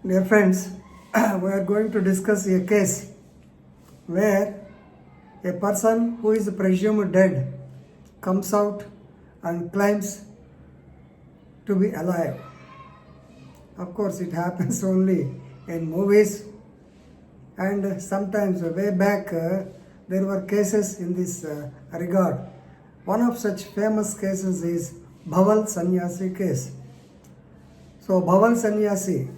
Dear friends, we are going to discuss a case where a person who is presumed dead comes out and claims to be alive. Of course, it happens only in movies, and sometimes way back there were cases in this regard. One of such famous cases is Bhaval Sannyasi case. So, Bhaval Sannyasi,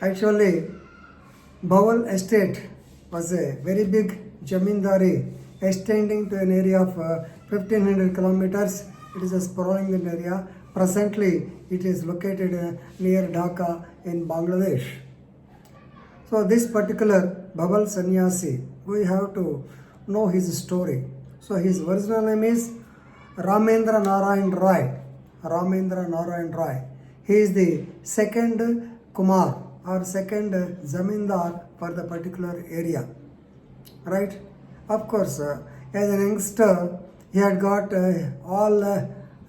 actually, Bhaval estate was a very big jamindari extending to an area of 1500 kilometers. It is a sprawling area. Presently, it is located near Dhaka in Bangladesh. So, this particular Bhaval Sannyasi, we have to know his story. So, his original name is Ramendra Narayan Rai. Ramendra Narayan Rai. He is the second Kumar or second Zamindar for the particular area. Right? Of course, as an youngster, he had got all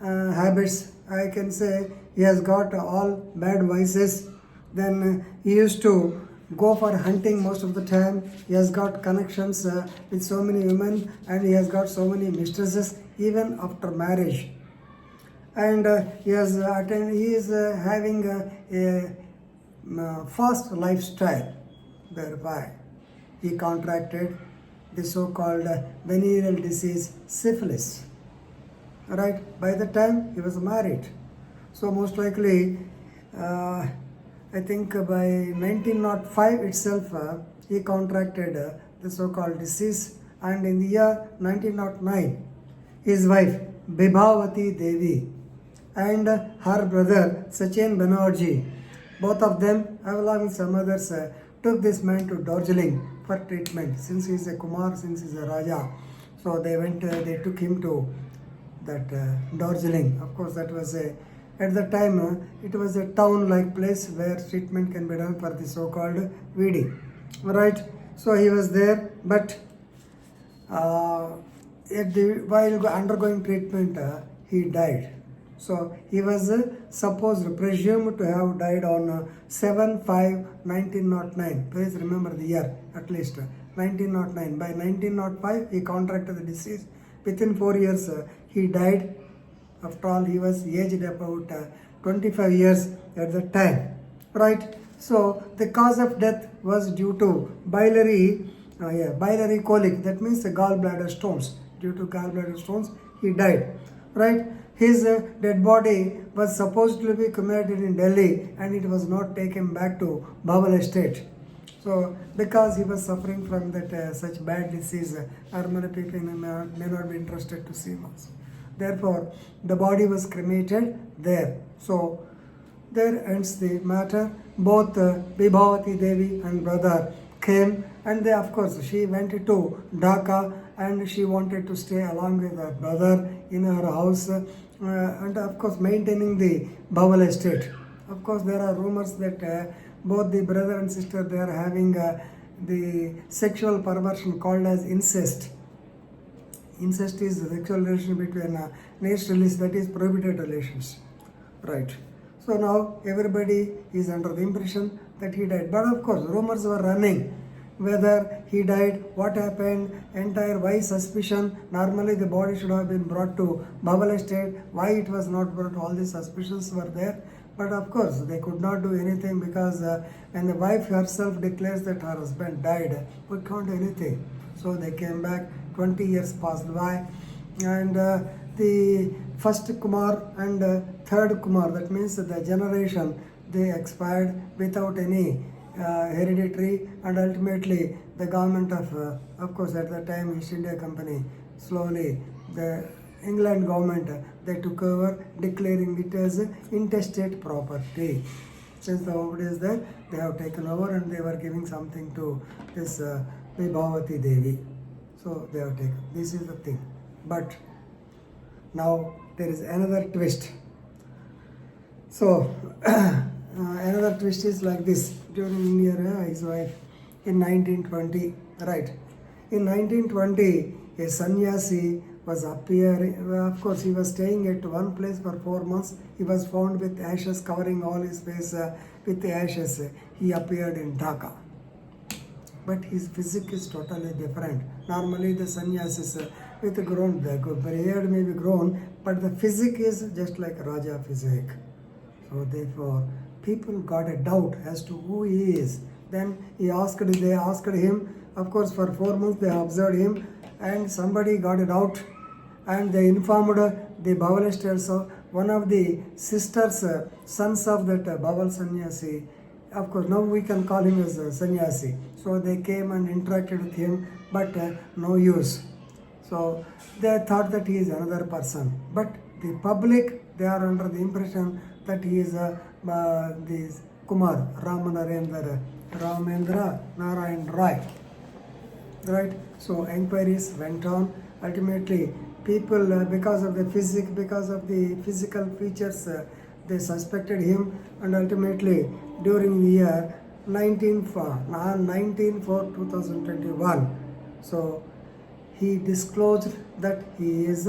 habits. I can say he has got all bad vices. Then he used to go for hunting most of the time. He has got connections with so many women and he has got so many mistresses even after marriage. And he is having a fast lifestyle, whereby he contracted the so-called venereal disease syphilis. Right? By the time he was married. So most likely, I think by 1905 itself, he contracted the so-called disease, and in the year 1909, his wife Bibhavati Devi and her brother Sachin Banerjee, both of them, along with some others, took this man to Darjeeling for treatment. Since he is a Kumar, since he is a Raja, so they took him to that Darjeeling. Of course, that was at the time, it was a town-like place where treatment can be done for the so-called VD. Right? So he was there, but while undergoing treatment, he died. So he was presumed to have died on 7/5/1909. Please remember the year, at least 1909. By 1905, he contracted the disease. Within 4 years, he died. After all, he was aged about 25 years at the time. Right? So the cause of death was due to biliary colic. That means the gallbladder stones. Due to gallbladder stones, he died. Right? His dead body was supposed to be cremated in Delhi, and it was not taken back to Bhaval estate. So, because he was suffering from that such bad disease, many people may not be interested to see much. Therefore, the body was cremated there. So, there ends the matter. Both Bibhavati Devi and brother came, and they, of course, she went to Dhaka and she wanted to stay along with her brother in her house, and of course maintaining the Bhaval estate. Of course, there are rumors that both the brother and sister, they are having the sexual perversion called as incest. Incest is the sexual relation between naturalists, that is prohibited relations. Right. So now everybody is under the impression that he died. But of course, rumors were running. Whether he died, what happened, entire why suspicion. Normally the body should have been brought to Bhaval estate. Why it was not brought, all these suspicions were there. But of course, they could not do anything because when the wife herself declares that her husband died, we can't do anything. So they came back, 20 years passed by, and the first Kumar and third Kumar, that means the generation, they expired without any hereditary, and ultimately the government of course at the time East India Company, slowly the England government, they took over, declaring it as intestate property. Since the property is there, they have taken over and they were giving something to this Bibhavati Devi. So they have taken. This is the thing. But now there is another twist. So another twist is like this. During India, his wife in 1920, right? In 1920, a sannyasi was appearing. Well, of course, he was staying at one place for 4 months. He was found with ashes covering all his face with the ashes. He appeared in Dhaka. But his physique is totally different. Normally, the sannyasis with the grown, the beard may be grown, but the physique is just like Raja physique. So therefore, people got a doubt as to who he is. Then they asked him. Of course, for 4 months they observed him, and somebody got it out, and they informed the Bhavalist also, one of the sisters, sons of that Bhaval sannyasi. Of course, now we can call him as a sannyasi. So they came and interacted with him, but no use. So they thought that he is another person. But the public, they are under the impression that he is this Kumar Ramendra Narayan Rai. Right? So inquiries went on. Ultimately, people, because of the physique, because of the physical features, they suspected him, and ultimately, during the year 19/4/2021, so he disclosed that he is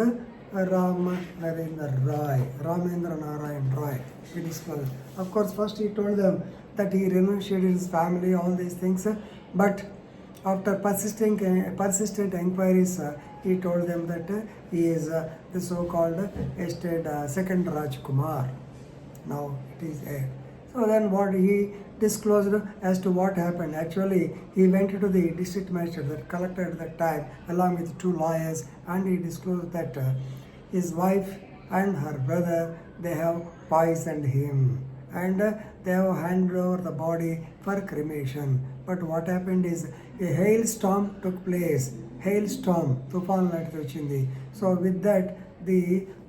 Ramendra Narayan Rai. He disclosed. Of course, first he told them that he renunciated his family, all these things, but after persistent inquiries, he told them that he is the so-called estate second Rajkumar. Now it is a. So then what he disclosed as to what happened. Actually, he went to the district magistrate, the collector at that time, along with 2 lawyers, and he disclosed that his wife and her brother, they have poisoned him, and they have handed over the body for cremation. But what happened is a hailstorm took place. Hailstorm, Tufan laati vachindi. So with that, the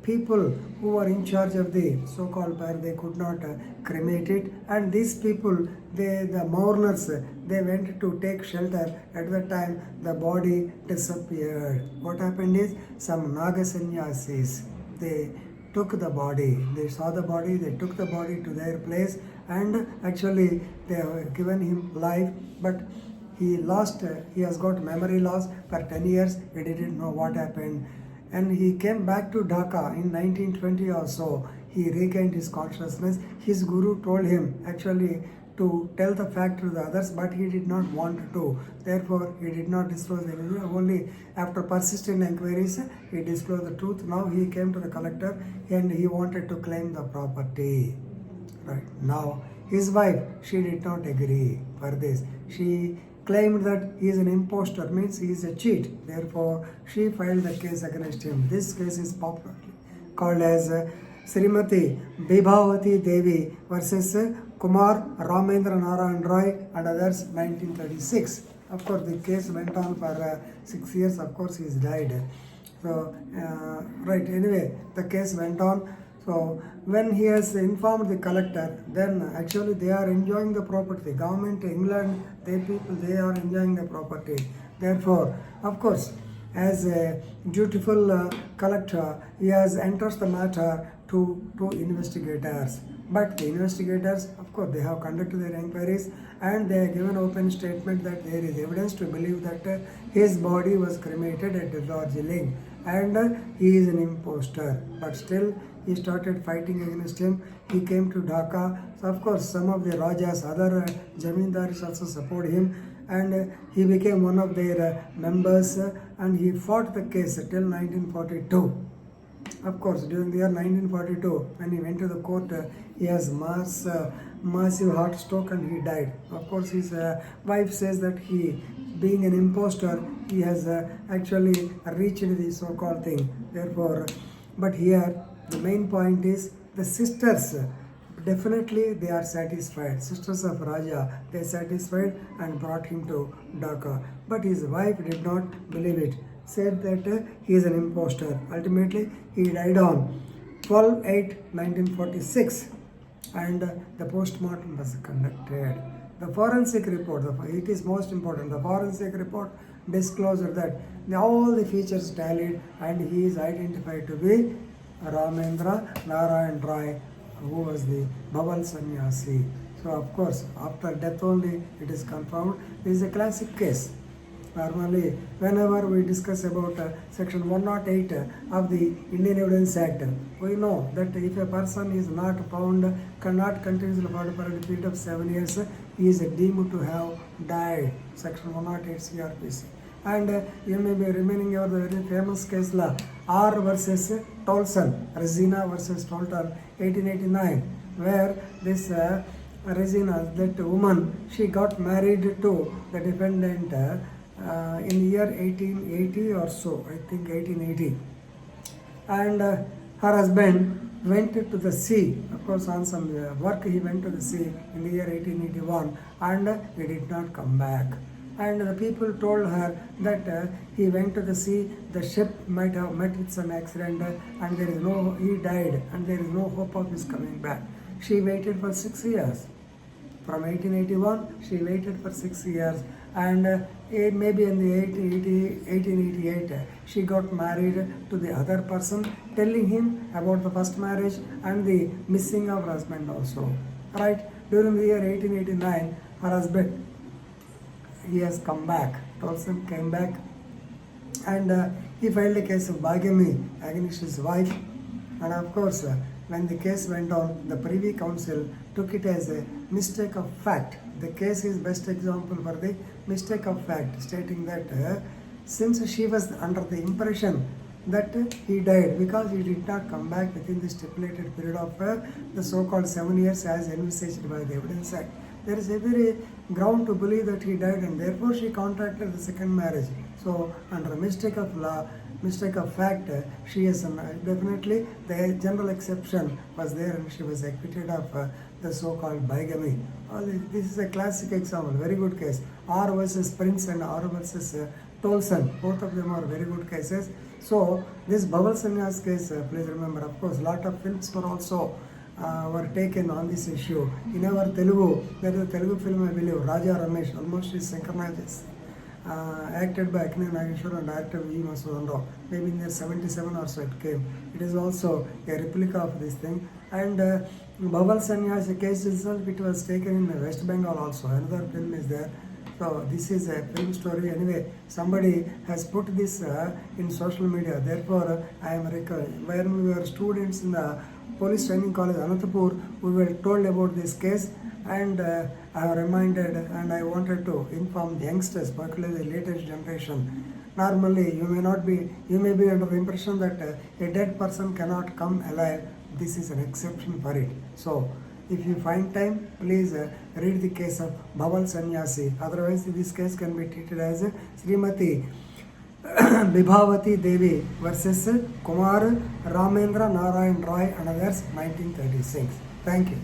people who were in charge of the so-called pyre, they could not cremate it, and these people, the mourners, they went to take shelter. At that time, the body disappeared. What happened is, some Naga sannyasis, they took the body, they saw the body, they took the body to their place, and actually they have given him life, but he has got memory loss for 10 years, he didn't know what happened. And he came back to Dhaka in 1920 or so. He regained his consciousness. His guru told him actually to tell the fact to the others, but he did not want to. Therefore, he did not disclose the truth. Only after persistent inquiries, he disclosed the truth. Now he came to the collector and he wanted to claim the property. Right. Now, his wife, she did not agree for this. She claimed that he is an impostor, means he is a cheat. Therefore, she filed the case against him. This case is popularly called as Srimati Bibhavati Devi versus Kumar Ramendra Narayan Rai and others, 1936. Of course, the case went on for 6 years. Of course, he died. So, right, anyway, the case went on. So when he has informed the collector, then actually they are enjoying the property. The government, England, they are enjoying the property. Therefore, of course, as a dutiful collector, he has enters the matter to investigators. But the investigators, of course, they have conducted their inquiries and they have given open statement that there is evidence to believe that his body was cremated at Darjeeling and he is an impostor. But still, he started fighting against him. He came to Dhaka. So of course, some of the Rajas, other Jamindaris also support him, and he became one of their members, and he fought the case till 1942. Of course, during the year 1942, when he went to the court, he has massive heart stroke and he died. Of course, his wife says that he, being an impostor, he has actually reached the so-called thing. Therefore, but here, the main point is the sisters, definitely they are satisfied. Sisters of Raja, they are satisfied and brought him to Dhaka. But his wife did not believe it, said that he is an impostor. Ultimately, he died on 12/8/1946 and the post-mortem was conducted. The forensic report, it is most important, the forensic report disclosed that all the features tallied and he is identified to be Ramendra Narayan Rai, who was the Bhaval sannyasi. So of course, after death only it is confirmed. This is a classic case. Normally, whenever we discuss about section 108 of the Indian Evidence Act, we know that if a person is not found, cannot continuously found for a period of 7 years, he is deemed to have died. Section 108 CRPC. And you may be remaining over the very famous case law R versus Tolson, Resina versus Tolton, 1889, where this Resina, that woman, she got married to the defendant in the year 1880 or so, I think 1880. And her husband went to the sea, of course on some work he went to the sea in the year 1881, and he did not come back. And the people told her that he went to the sea, the ship might have met with some accident, and there is no, he died, and there is no hope of his coming back. She waited for 6 years. From 1881, she waited for 6 years, and maybe in the 1888, she got married to the other person, telling him about the first marriage and the missing of her husband also. Right? During the year 1889, her husband, he has come back. Tolson came back, and he filed a case of bigamy against his wife. And of course, when the case went on, the Privy Council took it as a mistake of fact. The case is best example for the mistake of fact, stating that since she was under the impression that he died because he did not come back within the stipulated period of the so-called 7 years as envisaged by the Evidence Act, there is every ground to believe that he died, and therefore she contracted the second marriage. So under mistake of law, mistake of fact, she is definitely, the general exception was there, and she was acquitted of the so-called bigamy. This is a classic example, very good case. R versus Prince and R versus Tolson, both of them are very good cases. So this Bhaval Sannyas case, please remember, of course, lot of films were also were taken on this issue. In our Telugu, there is a Telugu film, I believe, Raja Ramesh, almost is synchronized, acted by Akne Nageshwar and director V. Masudan Rao. Maybe in the 77 or so it came. It is also a replica of this thing. And Bhaval Sannyas case itself, it was taken in West Bengal also. Another film is there. So this is a film story. Anyway, somebody has put this in social media. Therefore, I am recalling. When we were students in the Police Training College, Anantapur, we were told about this case, and I am reminded, and I wanted to inform the youngsters, particularly the latest generation. Normally, you may be under the impression that a dead person cannot come alive. This is an exception for it. So, if you find time, please read the case of Bhaval Sannyasi. Otherwise, this case can be treated as Srimati Bibhavati Devi versus Kumar Ramendra Narayan Roy and others, 1936. Thank you.